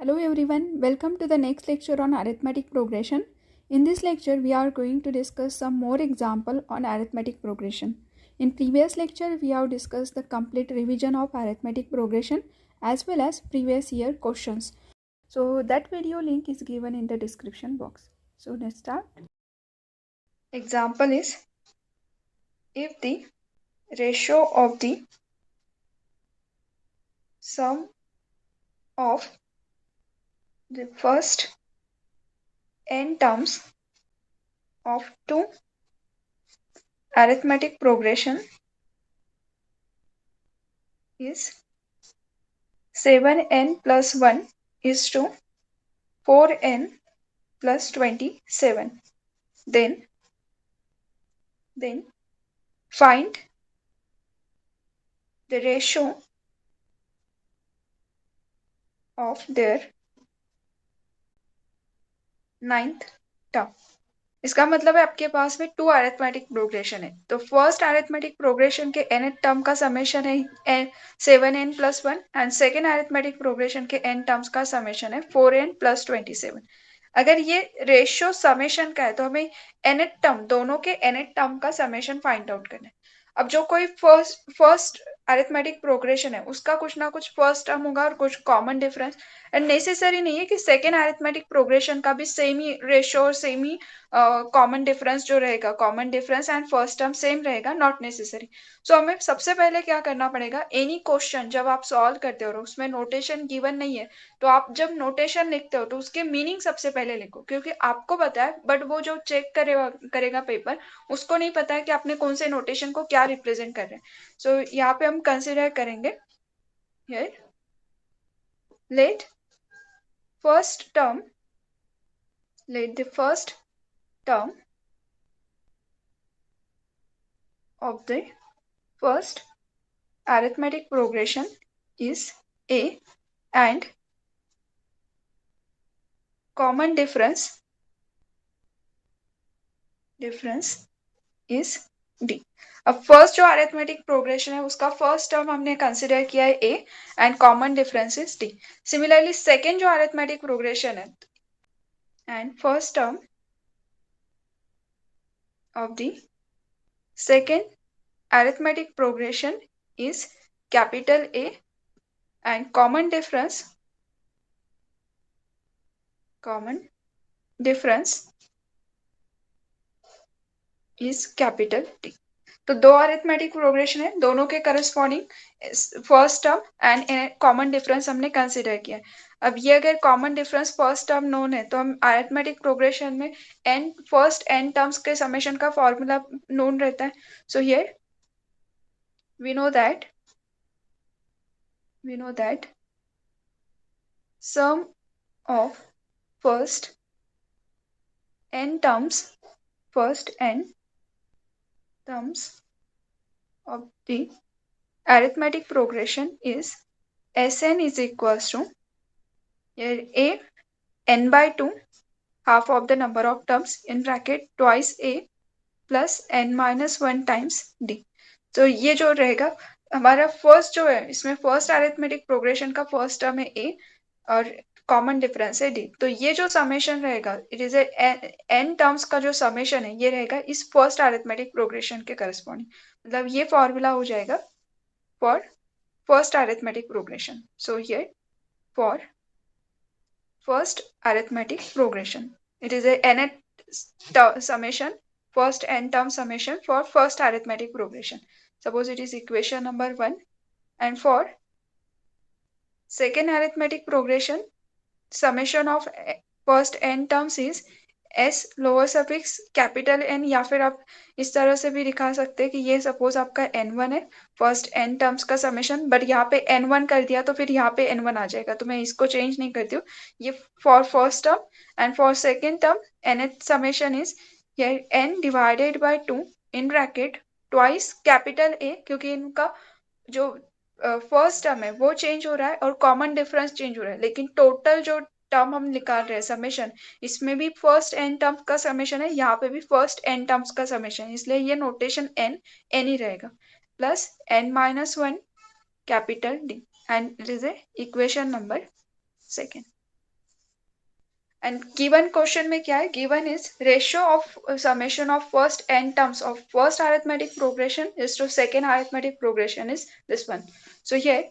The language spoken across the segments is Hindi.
Hello everyone, welcome to the next lecture on arithmetic progression. In this lecture, we are going to discuss some more example on arithmetic progression. In previous lecture, we have discussed the complete revision of arithmetic progression as well as previous year questions. So that video link is given in the description box. So let's start. Example is, if the ratio of the sum of the first n terms of two arithmetic progression is 7n plus 1 is to 4n plus 27. Then find the ratio of their ninth term. इसका मतलब है आपके पास में टू अरिथमेटिक प्रोग्रेशन है, तो फर्स्ट अरिथमेटिक प्रोग्रेशन के एन टर्म का समेशन है 7n plus 1 and second arithmetic progression के एन टर्म्स का समेशन है 4n प्लस 27. अगर ये रेशियो समेशन का है तो हमें एन टर्म दोनों के एन टर्म का समेशन फाइंड आउट करना है. अब जो कोई फर्स्ट अरिथमेटिक प्रोग्रेशन है उसका कुछ ना कुछ फर्स्ट टर्म होगा और कुछ कॉमन डिफरेंस, एंड नेसेसरी नहीं है कि सेकेंड अरिथमेटिक प्रोग्रेशन का भी सेम ही रेशियो और सेम ही कॉमन डिफरेंस जो रहेगा, common difference and first term same रहेगा, नॉट नेसेसरी. सो हमें सबसे पहले क्या करना पड़ेगा, एनी क्वेश्चन जब आप सॉल्व करते हो उसमें नोटेशन गिवन नहीं है तो आप जब नोटेशन लिखते हो तो उसके मीनिंग सबसे पहले लिखो, क्योंकि आपको पता है बट वो जो चेक करेगा पेपर उसको नहीं पता है कि आपने कौन से नोटेशन को क्या रिप्रेजेंट कर रहे हैं. सो यहाँ पे हम कंसिडर करेंगे here let the first term of the first arithmetic progression is a and common difference is d. अब फर्स्ट जो अरिथमेटिक प्रोग्रेशन है उसका फर्स्ट टर्म हमने कंसिडर किया है a and common difference is d. Similarly second जो अरिथमेटिक प्रोग्रेशन है and first term of the second arithmetic progression is capital A and common difference is capital T. तो दो अरिथमेटिक प्रोग्रेशन है, दोनों के corresponding first term and common difference हमने कंसिडर किया है. अब ये अगर common difference first term known है तो हम अरिथमेटिक प्रोग्रेशन में फर्स्ट एन टर्म्स के समेशन का फॉर्मूला नोन रहता है. So here we know that sum of first n terms of the arithmetic progression is Sn is equals to here a n by 2 half of the number of terms in bracket twice a plus n minus 1 times d. तो ये जो रहेगा हमारा फर्स्ट जो है इसमें फर्स्ट अरिथमेटिक प्रोग्रेशन का फर्स्ट टर्म है a और कॉमन डिफरेंस है d. तो ये जो समेशन रहेगा इट इज एन टर्म्स का जो समेशन है ये रहेगा इस फर्स्ट अरिथमेटिक प्रोग्रेशन के करस्पॉन्डिंग. मतलब ये फॉर्मूला हो जाएगा for first arithmetic progression. So here for first arithmetic progression it is a nth summation, first n term summation for first arithmetic progression. Suppose it is equation number 1, and for second arithmetic progression summation of first n terms is s lower suffix capital n, या फिर आप इस तरह से भी दिखा सकते हैं कि ये सपोज आपका n1 है फर्स्ट n टर्म्स का समेशन, बट यहाँ पे n1 कर दिया तो फिर यहाँ पे n1 आ जाएगा, तो मैं इसको चेंज नहीं करती हूँ. ये for first term and for second term nth summation is n divided by 2 in bracket twice capital A, क्योंकि इनका जो फर्स्ट टर्म है वो चेंज हो रहा है और कॉमन डिफरेंस चेंज हो रहा है, लेकिन टोटल जो टर्म हम निकाल रहे हैं समेशन, इसमें भी फर्स्ट एन टर्म्स का समेशन है, यहाँ पे भी फर्स्ट एन टर्म्स का समेशन है, इसलिए ये नोटेशन एन ही रहेगा plus n minus 1 capital D, and it is equation number second. And given question में क्या है, given is ratio of summation of first n terms of first arithmetic progression is to second arithmetic progression is this one. So here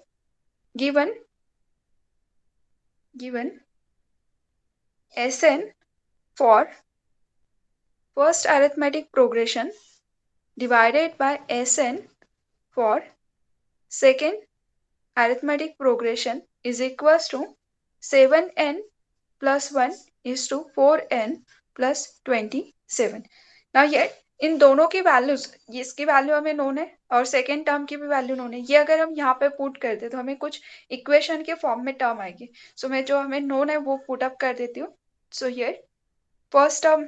given Sn for first arithmetic progression divided by Sn for second arithmetic progression is equals to 7n plus 1 is to 4n plus 27. Now here इन दोनों की वैल्यूज, इसकी वैल्यू हमें नोन है और सेकेंड टर्म की भी वैल्यू नोन है. ये अगर हम यहाँ पे पुट कर दे तो हमें कुछ इक्वेशन के फॉर्म में टर्म आएगी. सो मैं जो हमें नोन है वो पुट अप कर देती हूँ. So here first term,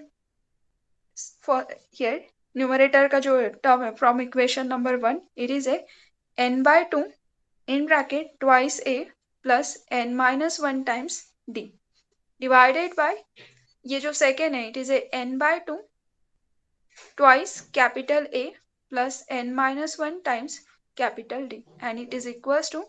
here numerator का जो टर्म है from equation number 1, it is A n/2 in bracket twice a plus n minus 1 times d divided by, ये जो सेकेंड है it is A n/2 twice capital A plus n minus 1 times capital D and it is equals to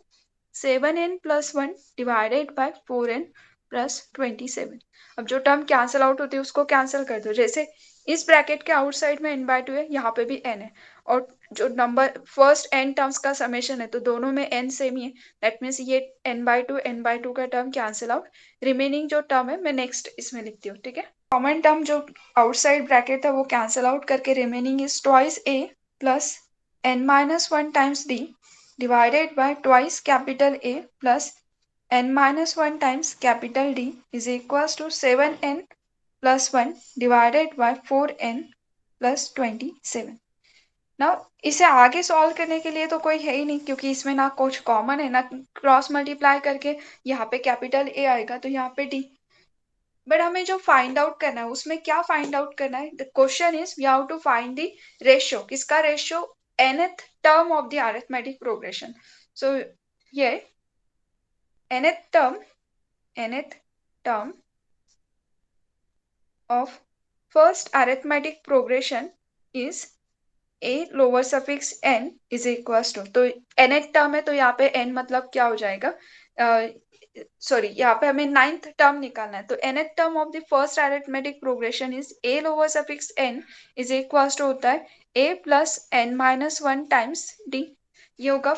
7n plus 1 divided by 4n plus 27. अब जो टर्म कैंसिल आउट होती है उसको कैंसिल कर दो. जैसे इस ब्रैकेट के आउटसाइड में n/2 है, यहाँ पे भी n है और जो नंबर फर्स्ट n टर्म्स का समेशन है तो दोनों में n सेम ही है. दैट मीन्स ये n/2 का टर्म कैंसिल आउट. रिमेनिंग जो टर्म है मैं नेक्स्ट इसमें लिखती हूँ. ठीक है, कॉमन टर्म जो आउटसाइड ब्रैकेट था वो कैंसिल आउट करके remaining is twice a plus n minus 1 times d divided by twice capital A plus n minus 1 times capital D is equals to 7n plus 1 divided by 4n plus 27. Now इसे आगे सॉल्व करने के लिए तो कोई है ही नहीं क्योंकि इसमें ना कुछ कॉमन है ना क्रॉस मल्टीप्लाई करके यहाँ पे कैपिटल A आएगा तो यहाँ पे D. बट हमें जो फाइंड आउट करना है उसमें क्या फाइंड आउट करना है, the question is we have to find the ratio. किसका ratio, nth term of the arithmetic progression. So ये nth term of first arithmetic progression is a lower suffix n is equals to, तो nth टर्म है तो यहाँ पे n मतलब क्या हो जाएगा, सॉरी यहाँ पे हमें नाइन्थ टर्म निकालना है. तो nth term of the first arithmetic progression is a lower suffix n is equals to होता है a plus n minus 1 times d. ये होगा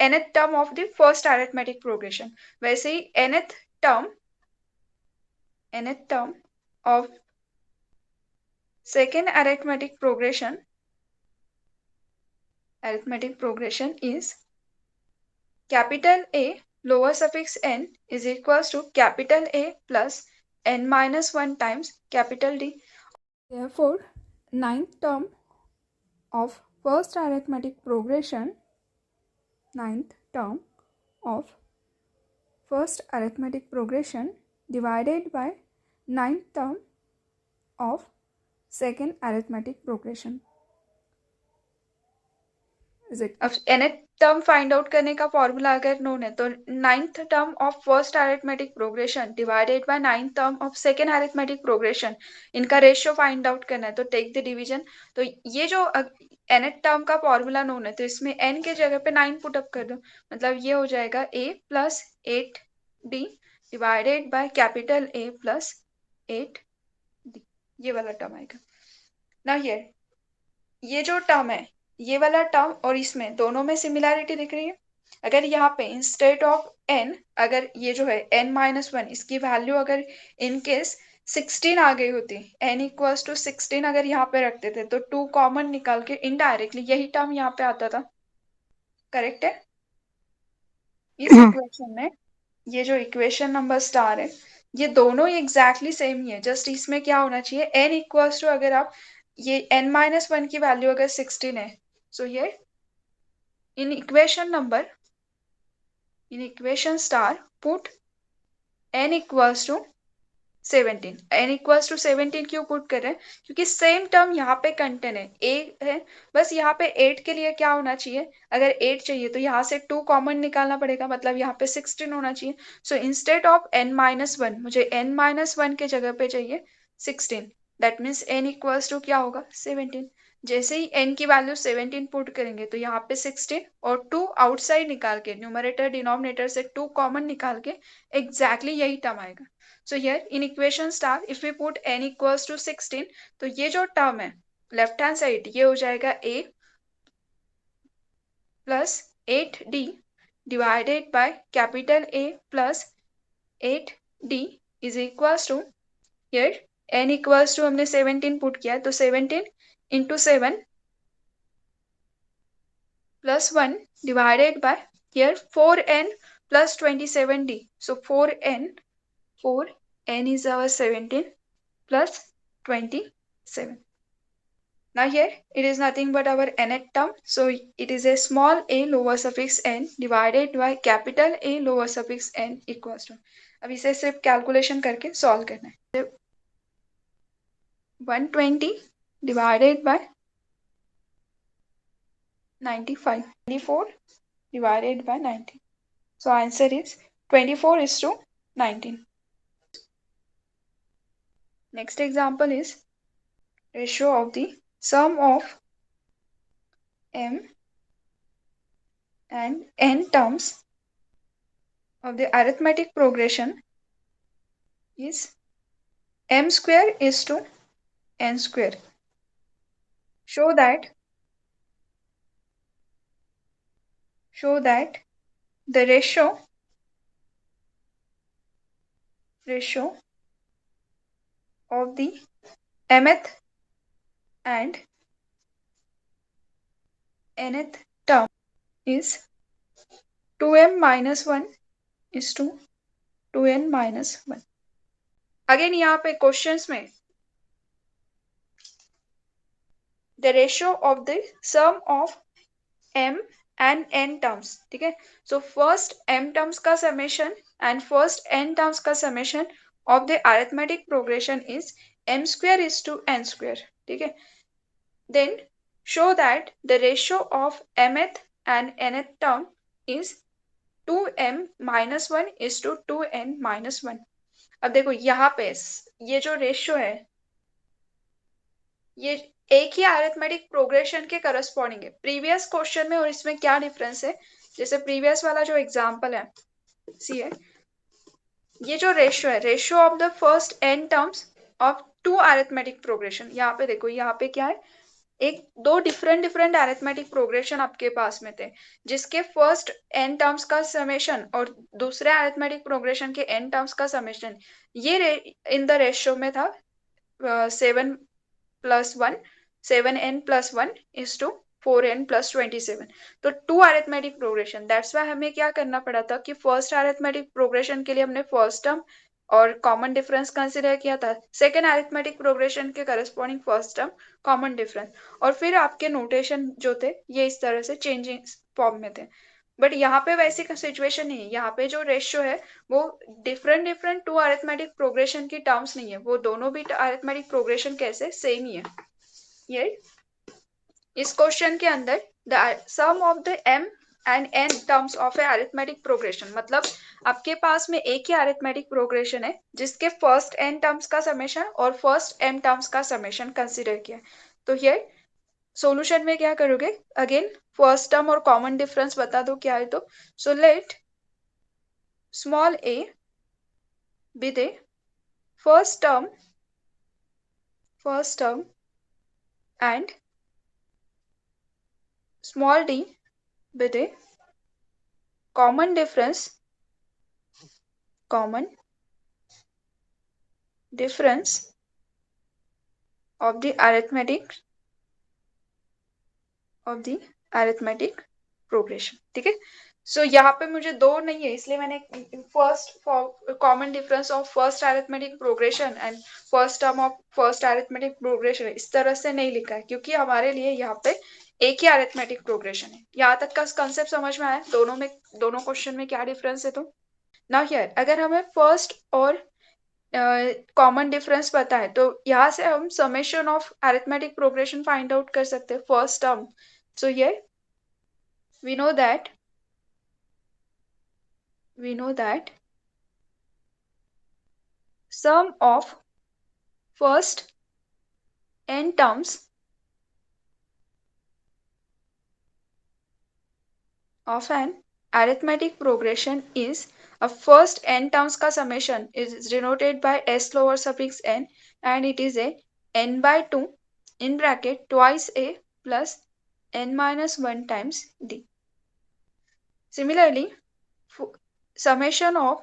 nth term of the first arithmetic progression. वैसे ही nth term of second arithmetic progression is capital A lower suffix n is equals to capital A plus n minus 1 times capital D. Therefore, ninth term of first arithmetic progression divided by ninth term of second arithmetic progression. अब nth टर्म फाइंड आउट करने का फॉर्मूला अगर नोन है तो ninth term of first arithmetic progression divided by ninth term of second arithmetic progression, इनका रेशियो फाइंड आउट करना है तो टेक द डिवीजन. तो ये जो nth टर्म का फॉर्मूला नोन है तो इसमें n के जगह पे 9 पुट अप कर दो. मतलब ये हो जाएगा a plus 8d divided by capital A plus 8d. ये वाला टर्म आएगा ना. ये जो टर्म है ये वाला टर्म और इसमें दोनों में सिमिलैरिटी दिख रही है. अगर यहाँ पे इंस्टेड ऑफ n, अगर ये जो है n माइनस 1 इसकी वैल्यू अगर इन केस 16 आ गई होती, n इक्वल्स टू 16 अगर यहाँ पे रखते थे तो 2 कॉमन निकाल के इनडायरेक्टली यही टर्म यहाँ पे आता था. करेक्ट है. इस इक्वेशन में ये जो इक्वेशन नंबर स्टार है ये दोनों एग्जैक्टली सेम ही है. जस्ट इसमें क्या होना चाहिए, n इक्वल्स टू अगर आप ये n माइनस 1 की वैल्यू अगर 16 है, so here in equation star put n equals to 17. n equals to 17 क्यों पुट कर रहे हैं, क्योंकि सेम टर्म यहाँ पे कंटेन है, a है. बस यहाँ पे 8 के लिए क्या होना चाहिए, अगर 8 चाहिए तो यहाँ से 2 कॉमन निकालना पड़ेगा, मतलब यहाँ पे 16 होना चाहिए. So instead of n minus 1 मुझे n माइनस 1 के जगह पे चाहिए 16. That means n equals to क्या होगा 17. जैसे ही n की वैल्यू 17 पुट करेंगे तो यहाँ पे 16 और 2 आउटसाइड निकाल के, न्यूमरेटर डिनोमिनेटर से 2 कॉमन निकाल के एग्जैक्टली यही टर्म आएगा. So here in equation star if we put n equals to 16, तो ये जो टर्म है लेफ्ट हैंड साइड ये हो जाएगा a plus 8d divided by capital A plus 8d is equals to, here n equals to हमने 17 पुट किया है तो 17 into 7 plus 1 divided by here 4n plus 27d. So 4n is our 17 plus 27. Now here it is nothing but our nth term. So it is a small a lower suffix n divided by capital A lower suffix n equals to. अब इसे सिर्फ कैलकुलेशन करके सॉल्व करना है. 120 divided by 95. 24 divided by 19. So answer is 24 is to 19. Next example is ratio of the sum of m and n terms of the arithmetic progression is m square is to n square. Show that the ratio of the mth and nth term is 2m minus 1 is to 2n minus 1. Again यहाँ पे क्वेश्चंस में the ratio of the sum of m and n terms, ठीक है. So first m terms का summation and first n terms का summation of the arithmetic progression is m square is to n square, ठीक है. Then show that the ratio of mth and nth term is 2m minus 1 is to 2n minus 1. अब देखो यहाँ पे ये जो रेशियो है ये एक ही अरिथमेटिक प्रोग्रेशन के करस्पॉन्डिंग है. प्रीवियस क्वेश्चन में और इसमें क्या डिफरेंस है, जैसे प्रीवियस वाला जो एग्जांपल है सी है, ये जो रेशियो है ratio of the first n terms of two arithmetic progression. यहाँ पे देखो यहाँ पे क्या है, एक दो डिफरेंट अरिथमेटिक प्रोग्रेशन आपके पास में थे जिसके फर्स्ट n टर्म्स का समेशन और दूसरे अरिथमेटिक प्रोग्रेशन के n टर्म्स का समेशन ये इन द रेशियो में था 7 plus 1, 7n plus 1 is to 4n plus 27. तो two arithmetic progression, that's why हमें क्या करना पड़ा था कि फर्स्ट अरिथमेटिक प्रोग्रेशन के लिए हमने फर्स्ट टर्म और कॉमन डिफरेंस कंसिडर किया था, सेकेंड अरिथमेटिक प्रोग्रेशन के corresponding first term common difference, और फिर आपके नोटेशन जो थे ये इस तरह से चेंजिंग फॉर्म में थे. बट यहाँ पे वैसी सिचुएशन नहीं है. यहाँ पे जो रेशियो है वो डिफरेंट टू अरिथमेटिक प्रोग्रेशन की टर्म्स नहीं है, वो दोनों भी अरिथमेटिक प्रोग्रेशन कैसे सेम ही है. ये इस क्वेश्चन के अंदर the sum of the m and n terms of a arithmetic progression, मतलब आपके पास में एक ही अरिथमेटिक प्रोग्रेशन है जिसके फर्स्ट n टर्म्स का समेशन और फर्स्ट m टर्म्स का समेशन कंसीडर किया. तो हियर सॉल्यूशन में क्या करोगे, अगेन फर्स्ट टर्म और कॉमन डिफरेंस बता दो क्या है. तो so let small a be the first term and small d be the common difference of the arithmetic progression. ठीक है. सो यहाँ पे मुझे दो नहीं है इसलिए मैंने first common difference of first arithmetic progression and first term of first arithmetic progression इस तरह से नहीं लिखा है क्योंकि हमारे लिए यहाँ पे एक ही अरिथमेटिक प्रोग्रेशन है. यहाँ तक का कंसेप्ट समझ में आया दोनों क्वेश्चन में क्या डिफरेंस है. तो नाउ हियर अगर हमें फर्स्ट और कॉमन डिफरेंस पता है तो यहाँ से हम summation of arithmetic progression find out कर सकते हैं first term. So here we know that sum of first n terms of an arithmetic progression is a first n terms का summation is denoted by s lower suffix n and it is a n by 2 in bracket twice a plus n minus 1 times d. Similarly, summation of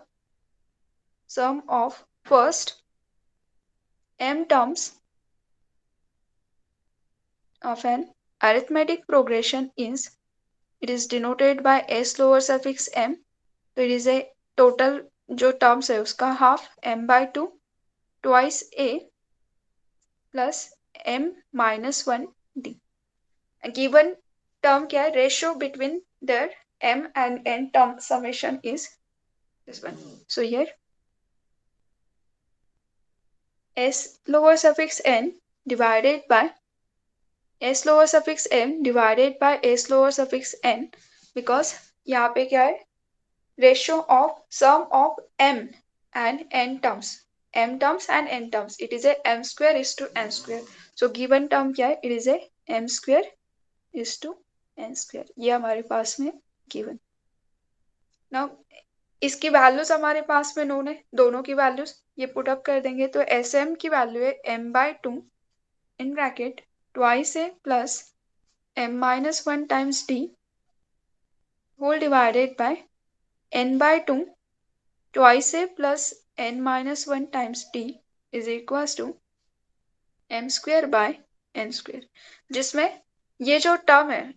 sum of first m terms of an arithmetic progression is, it is denoted by s lower suffix m, तो it is a total जो terms है उसका half m by 2 twice a plus m minus 1 d. Given term क्या है, ratio between their m and n term summation is this one. So here s lower suffix n divided by s lower suffix m divided by s lower suffix n, because यहाँ पे क्या है, ratio of sum of m and n terms, m terms and n terms, it is a m square is to n square. So given term क्या है, it is a m square is to n square. ये हमारे पास में given. Now इसकी वैल्यूज हमारे पास में नोन है, दोनों की वैल्यूज ये पुट अप कर देंगे तो एस एम की वैल्यू है m by 2 in bracket twice a plus m minus 1 times d whole divided by n by 2 twice a plus n minus 1 times d is equals to m square by n square, जिसमें ये जो टर्म है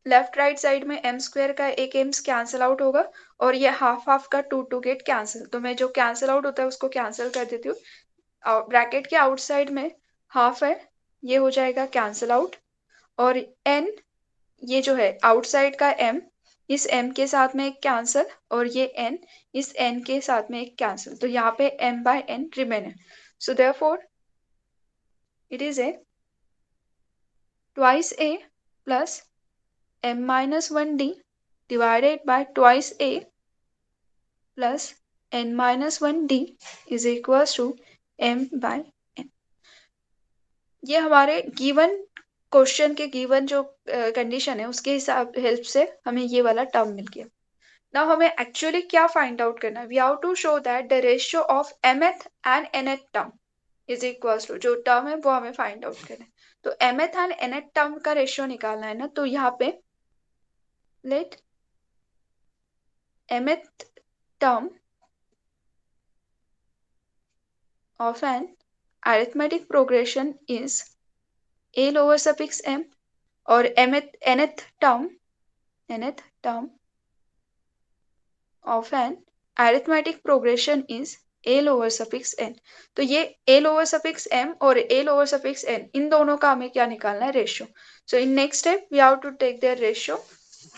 लेफ्ट राइट साइड में m स्क्वायर का एक एम्स कैंसिल आउट होगा और ये हाफ हाफ का टू टू गेट कैंसिल, तो मैं जो कैंसिल आउट होता है उसको कैंसिल कर देती हूँ। ब्रैकेट के आउटसाइड में हाफ है, ये हो जाएगा कैंसिल आउट, और n ये जो है आउटसाइड का m इस m के साथ में एक कैंसिल और ये n इस n के साथ में एक कैंसिल, तो यहाँ पे m by n रिमेन है. So therefore it is A twice a plus m minus 1d divided by twice a plus n minus 1d is equals to m by n. ये हमारे गिवन क्वेश्चन के गिवन जो कंडीशन है उसके हिसाब हेल्प से हमें ये वाला टर्म मिल गया. नाउ हमें एक्चुअली क्या फाइंड आउट करना है, we have to show that the ratio of mth and nth term is equals to, जो टर्म है वो हमें फाइंड आउट करना है. तो mth एंड nth टर्म का रेशियो निकालना है ना, तो यहाँ पे let mth term of an arithmetic progression is a lower suffix m और nth term of an arithmetic progression is a lower suffix n. तो ये a lower suffix m और a lower suffix n इन दोनों का हमें क्या निकालना है, ratio. So in next step we have to take their ratio.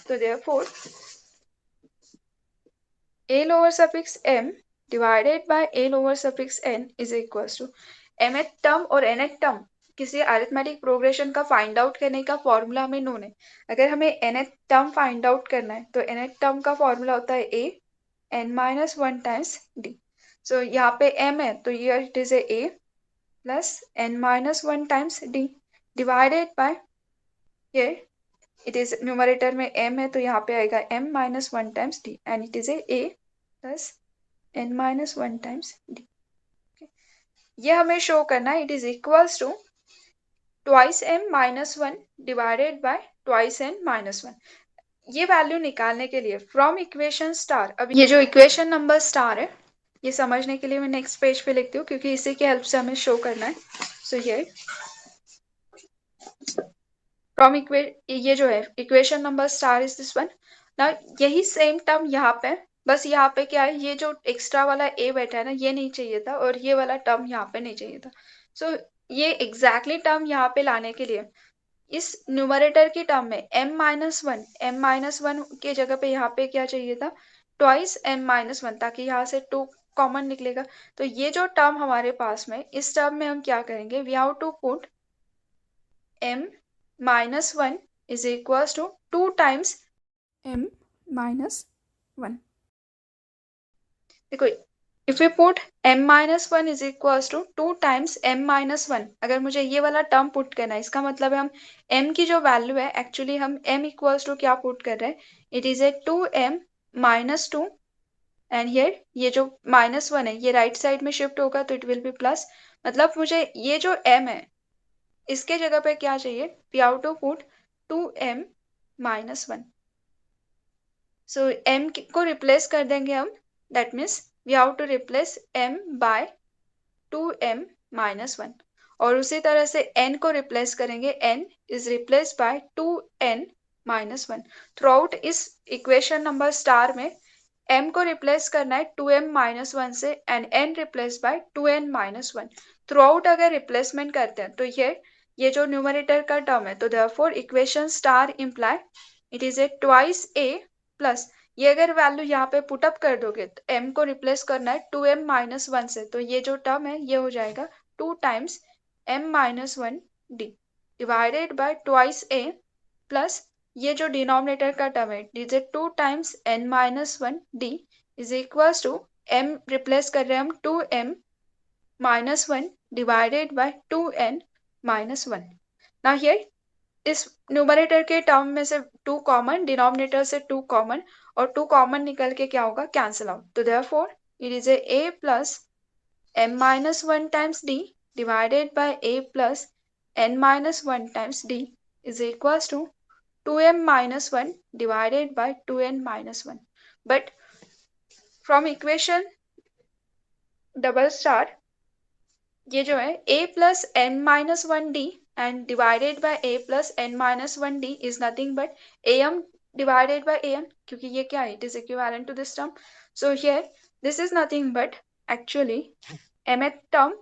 So therefore a lower suffix m divided by a lower suffix n is equals to mth term और nth term किसी अरिथमेटिक प्रोग्रेशन का फाइंड आउट करने का फॉर्मूला हमें नोन है. अगर हमें nth टर्म फाइंड आउट करना है तो nth टर्म का फॉर्मूला होता है a n minus 1 times d. सो यहाँ पे m है तो ये it is a plus n minus 1 times d divided bye ये इट इज न्यूमरेटर में m है तो यहाँ पे आएगा m minus 1 times d and it is a plus n minus 1 times d. ये हमें शो करना है, it is equals to twice m minus 1 divided by twice n minus 1. ये वैल्यू निकालने के लिए फ्रॉम इक्वेशन स्टार, अब ये जो इक्वेशन नंबर स्टार है ये समझने के लिए मैं नेक्स्ट पेज पे लिखती हूँ क्योंकि इसी की हेल्प से हमें शो करना है. सो ये फ्रॉम ये जो है equation number star is this one. ना यही सेम टर्म यहाँ पे, बस यहाँ पे क्या है, ये जो एक्स्ट्रा वाला a बैठा है ना ये नहीं चाहिए था और ये वाला टर्म यहाँ पे नहीं चाहिए था. सो ये एग्जैक्टली टर्म यहाँ पे लाने के लिए इस न्यूमरेटर की टर्म में m minus 1 के जगह पे यहाँ पे क्या चाहिए था, ट्वाइस m minus 1, ताकि यहाँ से 2 कॉमन निकलेगा. तो ये जो टर्म हमारे पास में, इस टर्म में हम क्या करेंगे, we have to put m minus 1 is equals to 2 times m minus 1. देखो if we put m minus 1 is equals to 2 times m minus 1, अगर मुझे ये वाला टर्म पुट करना है इसका मतलब है हम m की जो वैल्यू है एक्चुअली हम m equals to क्या पुट कर रहे हैं, it is a 2m minus 2 and here ये जो -1 है ये राइट साइड में शिफ्ट होगा तो इट विल बी प्लस। मतलब मुझे ये जो m है इसके जगह पे क्या चाहिए, we have to put 2m minus 1। So m को रिप्लेस कर देंगे हम, that means we have to replace m by 2m minus 1। और उसी तरह से n को रिप्लेस करेंगे, n is replace by 2n minus 1। Through out इस इक्वेशन नंबर स्टार में m को रिप्लेस करना है 2m minus 1 से and n replace by 2n minus 1। Through out अगर रिप्लेसमेंट करते हैं तो ये जो न्यूमरेटर का टर्म है, तो therefore equation star imply it is A twice a plus, ये अगर वैल्यू यहाँ पे पुट अप कर दोगे तो m को रिप्लेस करना है 2m minus 1 से, तो ये जो टर्म है ये हो जाएगा 2 times m minus 1 d divided by twice a plus ये जो डिनोमिनेटर का टर्म है it is 2 times n minus 1 d is equal to m replace कर रहे हैं हम 2m minus 1 divided by 2n minus 1। Now here इस न्यूमरेटर के टर्म में से 2 कॉमन, डिनोमिनेटर से 2 कॉमन, और 2 कॉमन निकल के क्या होगा, कैंसिल आउट। तो therefore it is a plus m minus 1 times d divided by a plus n minus 1 times d is equals to 2m minus 1 divided by 2n minus 1। But from equation double star ये जो है a plus n minus 1 d and divided by a plus n minus 1 d is nothing but am divided by an, क्योंकि ये क्या है, it is equivalent to this term। So here this is nothing but actually mth term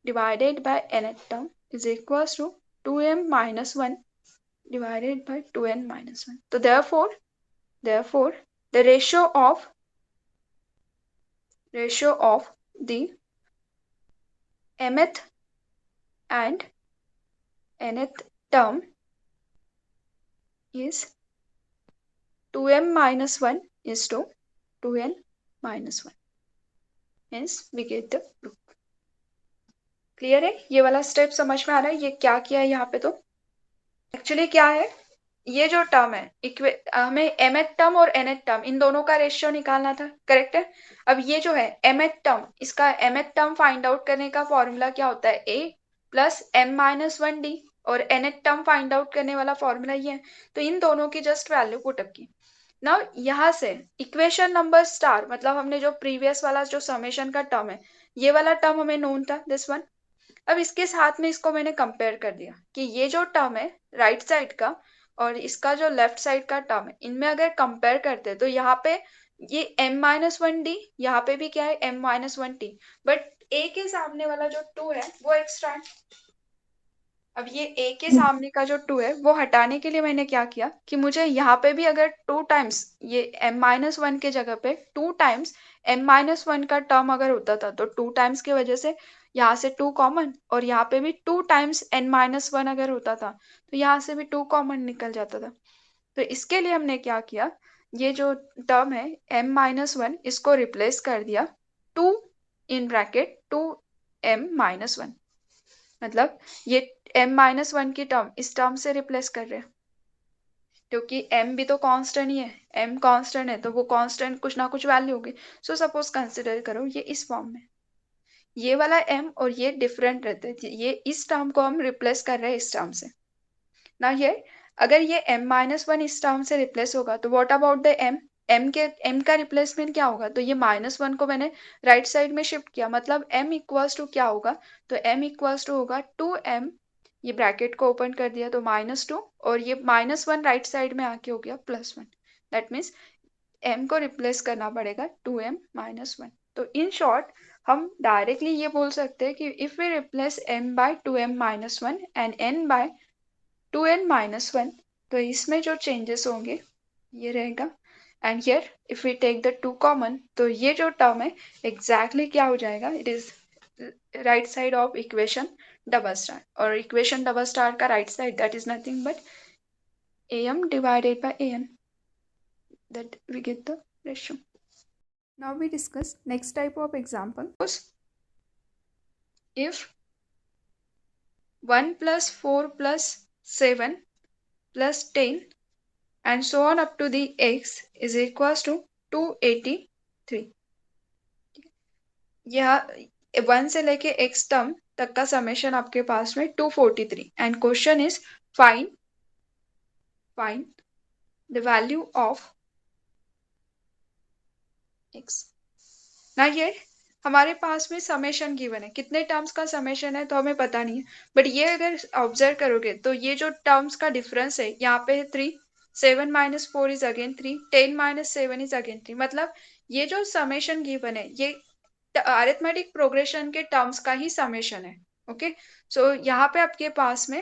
divided by nth term is equals to 2m minus 1 divided by 2n minus 1। So therefore the ratio of the mth and nth term is 2m minus 1 is to 2n minus 1। Hence we get the proof। Clear है, ये वाला स्टेप समझ में आ रहा है, ये क्या किया है यहाँ पे। तो एक्चुअली क्या है, ये जो टर्म है हमें mth टर्म और nth टर्म इन दोनों का रेशियो निकालना था, करेक्ट है। अब ये जो है mth टर्म, इसका mth टर्म फाइंड आउट करने का फॉर्मूला क्या होता है, a plus m minus 1 d, और nth टर्म फाइंड आउट करने वाला फॉर्मूला ये है। तो इन दोनों की जस्ट वैल्यू पुटअप की। नाउ यहाँ से इक्वेशन नंबर स्टार, मतलब हमने जो प्रीवियस वाला जो समेशन का टर्म है, ये वाला टर्म हमें नोन था, दिस वन। अब इसके साथ में इसको मैंने कंपेयर कर दिया कि ये जो टर्म है राइट साइड का और इसका जो लेफ्ट साइड का टर्म है, इनमें अगर कंपेयर करते हैं तो यहाँ पे ये m माइनस 1 डी, यहाँ पे भी क्या है m minus 1 T, but a के सामने वाला जो 2 है वो एक्स्ट्रा है। अब ये a के सामने का जो 2 है वो हटाने के लिए मैंने क्या किया कि मुझे यहाँ पे भी अगर 2 टाइम्स ये m माइनस 1 के जगह पे 2 टाइम्स m माइनस 1 का टर्म अगर होता था तो 2 टाइम्स की वजह से यहाँ से 2 कॉमन, और यहाँ पे भी 2 टाइम्स n माइनस 1 अगर होता था तो यहाँ से भी 2 कॉमन निकल जाता था। तो इसके लिए हमने क्या किया, ये जो टर्म है m माइनस 1 इसको रिप्लेस कर दिया 2 इन ब्रैकेट 2m माइनस 1। मतलब ये m माइनस 1 की टर्म इस टर्म से रिप्लेस कर रहे हैं, क्योंकि m भी तो कांस्टेंट ही है, m कांस्टेंट है तो वो कांस्टेंट कुछ ना कुछ वैल्यू होगी। सो सपोज कंसिडर करो ये इस फॉर्म में, ये वाला m और ये डिफरेंट रहते हैं, ये इस टर्म को हम रिप्लेस कर रहे हैं इस टर्म से। ना ये अगर ये m माइनस 1 इस टर्म से रिप्लेस होगा तो व्हाट अबाउट द m का रिप्लेसमेंट क्या होगा, तो ये -1 को मैंने राइट साइड में शिफ्ट किया, मतलब m इक्वल्स टू क्या होगा, तो m इक्वल्स टू होगा 2m, ये ब्रैकेट को ओपन कर दिया तो -2, और ये -1 राइट साइड में आके हो गया +1। दैट मीन्स m को रिप्लेस करना पड़ेगा 2m minus 1। तो इन शॉर्ट हम डायरेक्टली ये बोल सकते हैं कि if we replace m by 2m minus 1 and n by 2n minus 1, तो इसमें जो चेंजेस होंगे ये रहेगा। And here if we take the 2 common तो ये जो टर्म है एग्जैक्टली क्या हो जाएगा, it is right side of equation double star, और इक्वेशन डबल स्टार का right side that is nothing but am divided by an, that we get the ratio। Now we discuss next type of example. If 1 plus 4 plus 7 plus 10 and so on up to the x is equals to 283. यह 1 से लेके x टर्म तक का समेशन आपके पास में 243 and question is find the value of x। ना ये हमारे पास में समेशन गिवन है, कितने टर्म्स का समेशन है तो हमें पता नहीं है, बट ये अगर ऑब्जर्व करोगे तो ये जो टर्म्स का डिफरेंस है यहाँ पे है 3, 7 minus 4 is again 3, 10 minus 7 is again 3, मतलब ये जो समेशन गिवन है ये अरिथमेटिक प्रोग्रेशन के टर्म्स का ही समेशन है। ओके, सो यहाँ पे आपके पास में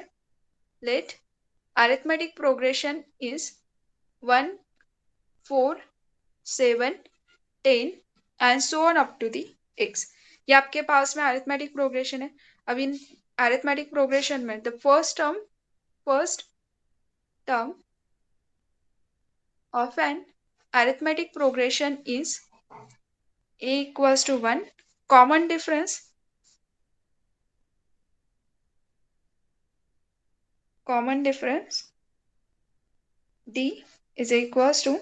let arithmetic progression is 1, 4, 7, 10 and so on up to the x। ये आपके पास में अरिथमेटिक प्रोग्रेशन है। अब इन अरिथमेटिक प्रोग्रेशन में the first term of an arithmetic progression is a equals to 1, common difference d is equals to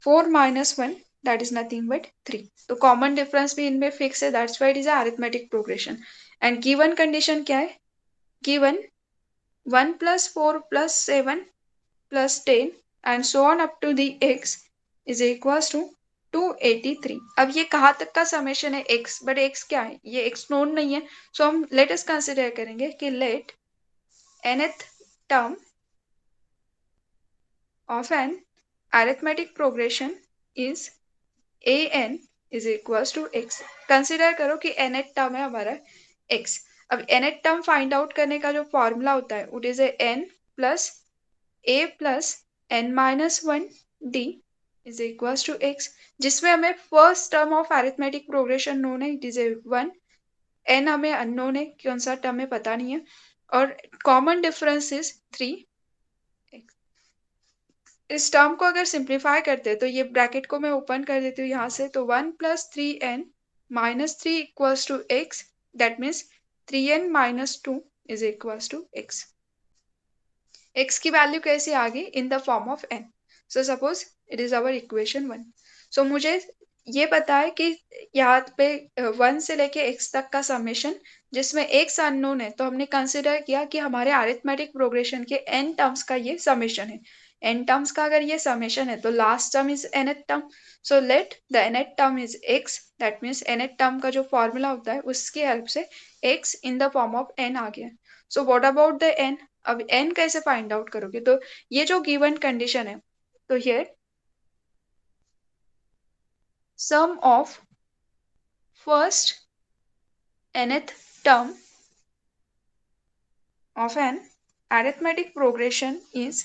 4 minus 1, that is nothing but 3। तो कॉमन डिफरेंस भी इनमें फिक्स है, that's why it is arithmetic progression. And given condition क्या है, given 1 plus 4 plus 7 plus 10 and so on up to the x is equals to 283। अब ये कहाँ तक का समेशन है x, बट x क्या है, ये x नोन नहीं है, सो हम लेट अस कंसिडर करेंगे कि let nth term of an arithmetic progression is an is equals to x। Consider करो कि nth टर्म है हमारा x। अब nth टर्म फाइंड आउट करने का जो फॉर्मूला होता है it is n plus a plus n minus 1 d is equals to x, जिसमें हमें first term of arithmetic progression known है, इट इज 1, n हमें अननोन है, कौन सा टर्म है पता नहीं है, और कॉमन डिफरेंस इज 3। इस टर्म को अगर सिंप्लीफाई करते हैं तो ये ब्रैकेट को मैं ओपन कर देती हूँ यहाँ से, तो 1 plus 3n minus 3 equals to x, that means 3n minus 2 is equals to x। x की वैल्यू कैसे आ गई, in the form of n। So suppose it is our equation 1। So मुझे ये पता है कि यहाँ पे 1 से लेके x तक का समेशन जिसमें x अननोन है, तो हमने कंसिडर किया कि हमारे अरिथमेटिक प्रोग्रेशन के n टर्म्स का ये समेशन है। n टर्म्स का अगर ये समेशन है तो last term is nth term, so let the nth term is x, that means nth term का जो फॉर्मूला होता है उसकी हेल्प से x in the form of n आ गया। So what about the n, अब n कैसे फाइंड आउट करोगे, तो ये जो गिवन कंडीशन है, तो here sum of first nth term of an arithmetic progression is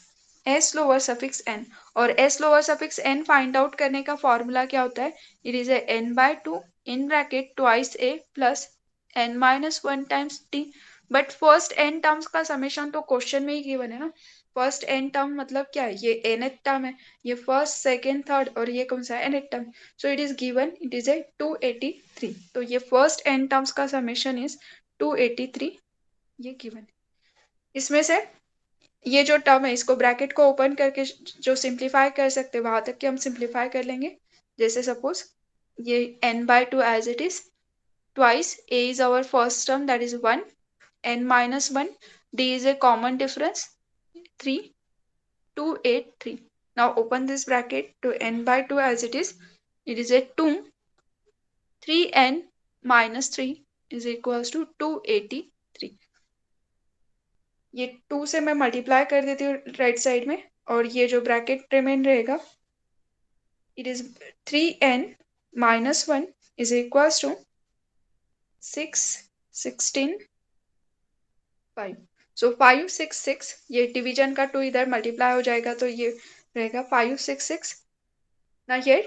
s lower suffix n, और s lower suffix n find out करने का फॉर्मूला क्या होता है, it is n by 2 in bracket twice a plus n minus 1 times t। But first n terms का समेशन तो क्वेश्चन में ही गिवन है ना, फर्स्ट n टर्म मतलब क्या है, ये nth टर्म है, ये फर्स्ट सेकेंड थर्ड, और ये कौन सा है nth term, so it is given, it is 283। तो ये फर्स्ट n टर्म्स का समेशन इज 283, ये गिवन है। इसमें से ये जो टर्म है इसको ब्रैकेट को ओपन करके जो सिंप्लीफाई कर सकते हैं वहां तक कि हम सिंप्लीफाई कर लेंगे। जैसे सपोज ये n by 2 as it is, twice a is our first term that is 1, n minus 1, d is a common difference 3, 283। now open this bracket to n by 2 as it is a 2, 3n minus 3 is equals to 283। ये 2 से मैं मल्टीप्लाई कर देती हूँ राइट साइड में, और ये जो ब्रैकेट रिमेन रहेगा it is 3n minus 1 is equals to 6, 16, 5। So 566, ये डिवीजन का 2 इधर मल्टीप्लाई हो जाएगा तो ये रहेगा 566। ना ये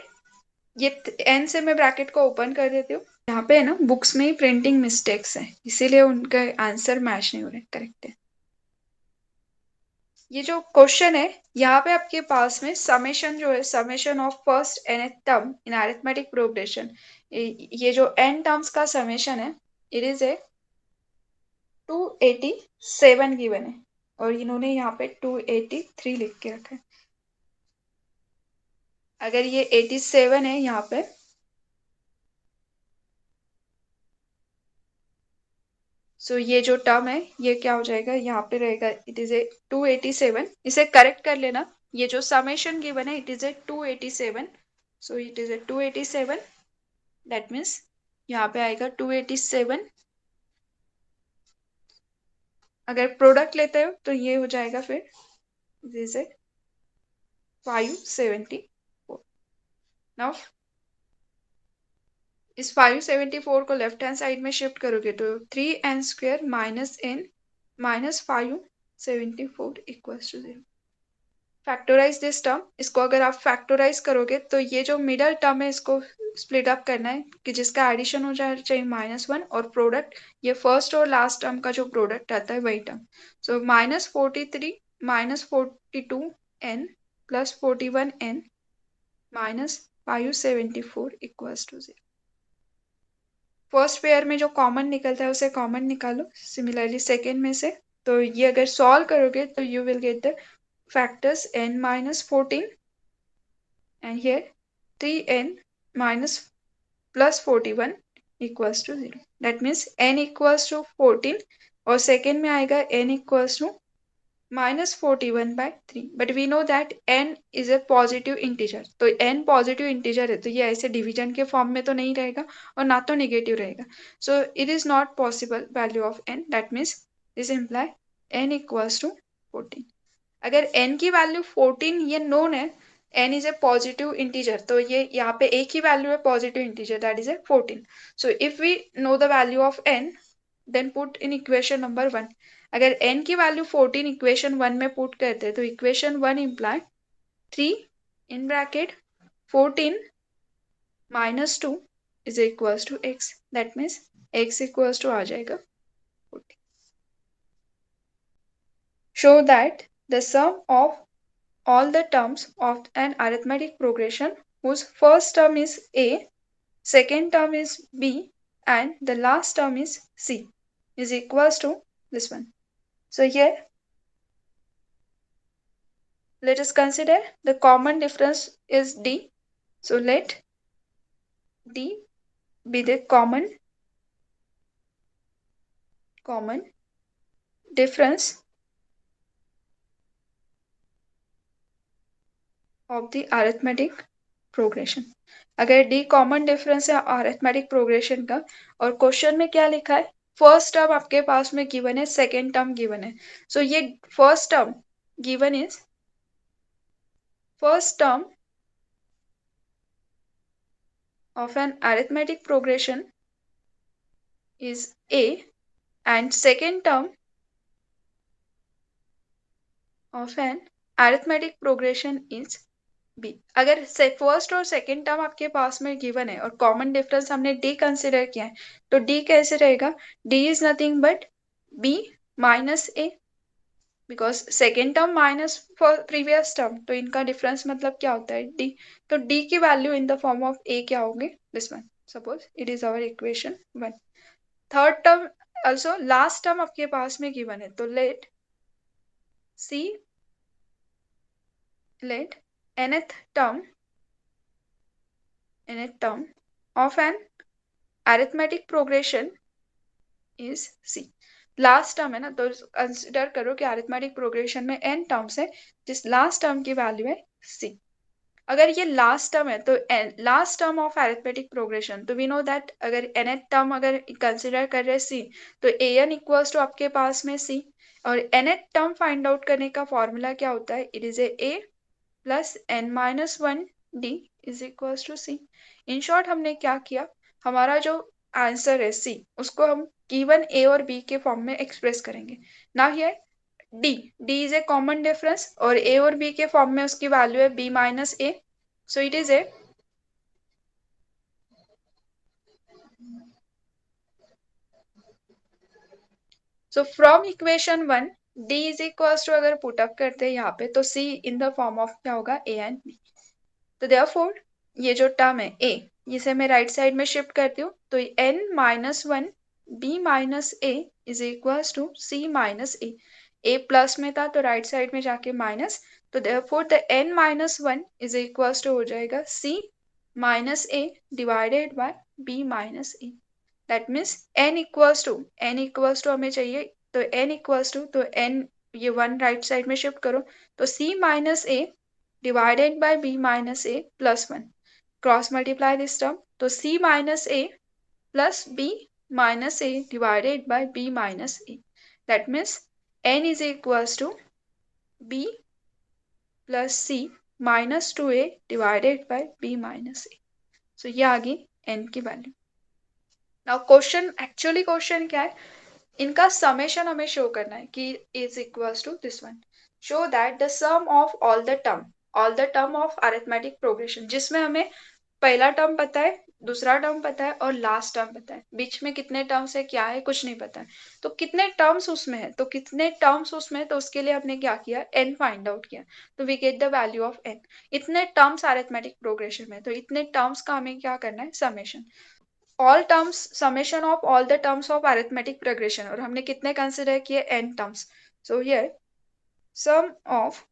n से मैं ब्रैकेट को ओपन कर देती हूँ। यहाँ पे है ना बुक्स में ही प्रिंटिंग मिस्टेक्स है, इसीलिए उनका आंसर मैच नहीं हो रहे करेक्ट है। ये जो क्वेश्चन है यहाँ पे आपके पास में समेशन जो है, summation of first nth term in अरिथमेटिक प्रोग्रेशन, ये जो n टर्म्स का समेशन है इट इज ए 287 गिवन है, और इन्होंने यहाँ पे 283 लिख के रखा है। अगर ये 87 है यहाँ पे, सो ये जो टर्म है ये क्या हो जाएगा, यहाँ पे रहेगा इट इज ए 287। इसे करेक्ट कर लेना, ये जो समेशन गिवन है it is A 287, so it is A 287, that means यहाँ पे आएगा 287। अगर प्रोडक्ट लेते हो तो ये हो जाएगा फिर दिस ए 574। नाउ इस 574 को लेफ्ट हैंड साइड में शिफ्ट करोगे तो 3n² minus n minus 574 equals to 0। Factorise this term, इसको अगर आप फैक्टोराइज करोगे तो ये जो मिडल टर्म है इसको स्प्लिट अप करना है कि जिसका एडिशन हो जाए चाहिए -1 और प्रोडक्ट ये फर्स्ट और लास्ट टर्म का जो प्रोडक्ट आता है वही term. So -43 -42n plus 41n minus 574 equals to 0। First pair में जो कॉमन निकलता है उसे कॉमन निकालो, सिमिलरली सेकेंड में से, तो ये अगर सॉल्व करोगे तो you will get the factors n minus 14 and here 3n minus plus 41 equals to 0. That means n equals to 14 और second में आएगा n equals to minus 41 by 3, but we know that n is a positive integer, तो n positive integer है तो ये ऐसे डिवीजन के फॉर्म में तो नहीं रहेगा और ना तो नेगेटिव रहेगा, so it is not possible value of n, that means this imply n equals to 14। अगर n की वैल्यू 14 ये नोन है, n is a positive integer, तो ये यहाँ पे एक ही वैल्यू है positive integer that is a 14। So if we know the value of n then put in equation number 1। अगर n की वैल्यू 14 इक्वेशन 1 में पुट करते हैं तो equation 1 imply 3 in bracket 14 minus 2 is equals to x, that means x equals to आ जाएगा 14। Show that the sum of all the terms of an arithmetic progression whose first term is a, second term is b, and the last term is c is equals to this one. So here let us consider the common difference is d. So let d be the common difference of the arithmetic progression. अगर डी कॉमन डिफरेंस है अरिथमेटिक प्रोग्रेशन का और क्वेश्चन में क्या लिखा है, फर्स्ट टर्म आपके पास में गिवन है, सेकेंड टर्म गिवन है, सो ये first term given is first term of an arithmetic progression is a and second term of an arithmetic progression is b। अगर फर्स्ट और सेकेंड टर्म आपके पास में गिवन है और कॉमन डिफरेंस हमने डी कंसिडर किया है तो डी कैसे रहेगा, D is nothing but b minus A, because second term minus previous term तो इनका डिफरेंस मतलब क्या होता है डी, तो डी की value in the form of A क्या होगी, this one, suppose it is our equation 1। Third term also last term आपके पास में गिवन है तो let nth term of an arithmetic progression is c। Last term है ना तो कंसिडर करो कि अरिथमेटिक प्रोग्रेशन में n टर्म्स है जिस लास्ट टर्म की वैल्यू है c। अगर ये लास्ट टर्म है तो last term of arithmetic progression, तो वी नो दैट अगर nth टर्म अगर कंसिडर कर रहे c तो an इक्वल्स टू आपके पास में c, और nth टर्म फाइंड आउट करने का फॉर्मूला क्या होता है, it is a plus n minus 1 d is equals to c। In short हमने क्या किया, हमारा जो आंसर है c उसको हम गिवन a और b के फॉर्म में एक्सप्रेस करेंगे। Now here d is a common difference और a और b के फॉर्म में उसकी वैल्यू है b minus a, so it is a so from equation 1 d is equals to अगर पुट अप करते हैं यहाँ पे तो c in the form of क्या होगा a एंड b, तो देयरफॉर ये जो टर्म है a इसे मैं राइट साइड में शिफ्ट करती हूँ तो n minus 1 b minus a is equals to c minus a plus में था तो राइट साइड में जाके माइनस, तो therefore the n minus 1 is equals to हो जाएगा c minus a divided by b minus a. That means n equals to हमें चाहिए, तो n equals to, तो n ये 1 राइट साइड में शिफ्ट करो, तो c minus a divided by b minus a plus 1. Cross multiply this term, तो c minus a plus b minus a divided by b minus a. That means n is equals to b plus c minus 2a divided by b minus a. So ये आ गई n की वैल्यू. नाउ क्वेश्चन क्या है, इनका समेशन हमें शो करना है कि is equals to this one. Show that the sum of all the term of arithmetic progression, जिसमें हमें पहला टर्म पता है, दूसरा टर्म पता है और लास्ट टर्म पता है, बीच में कितने टर्म्स है क्या है कुछ नहीं पता है, तो कितने टर्म्स उसमें है, तो उसके लिए हमने क्या किया, n फाइंड आउट किया, तो we get the value of n. इतने टर्म्स अरिथमेटिक प्रोग्रेशन में, तो इतने टर्म्स का हमें क्या करना है, summation. All terms, summation of all the terms of arithmetic progression, और हमने कितने कंसिडर किए, n terms. So here sum of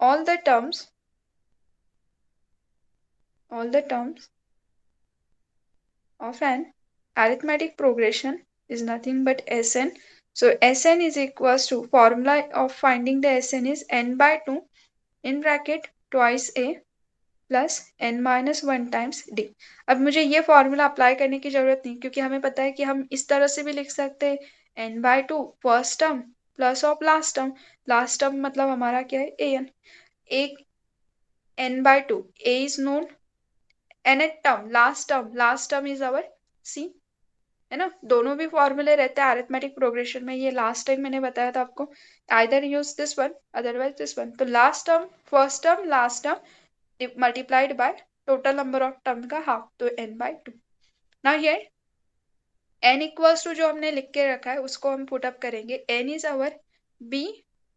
all the terms of an arithmetic progression is nothing but Sn. So Sn is equals to, formula of finding the Sn is n by 2 in bracket twice a plus n minus 1 times d. अब मुझे ये फॉर्मूला अप्लाई करने की जरूरत नहीं, क्योंकि हमें पता है कि हम इस तरह से भी लिख सकते हैं n by 2 first term plus of last term मतलब हमारा क्या है, an. एक n by 2, a is known, nth term last term is our c, है ना. दोनों भी फॉर्मूले रहते हैं अरिथमेटिक प्रोग्रेशन में, ये लास्ट टाइम मैंने बताया था आपको. Either use this one otherwise this one. तो last term first term last term multiplied by total number of term का हाफ, तो n by 2. ना ये n इक्वल्स टू जो हमने लिख के रखा है उसको हम पुट अप करेंगे. n is our b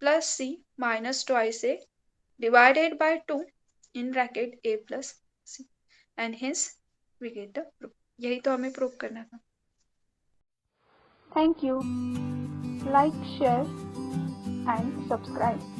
plus c minus twice a divided by 2 in bracket a plus c, and hence we get the proof. यही तो हमें प्रूव करना था. Thank you. Like, share and subscribe.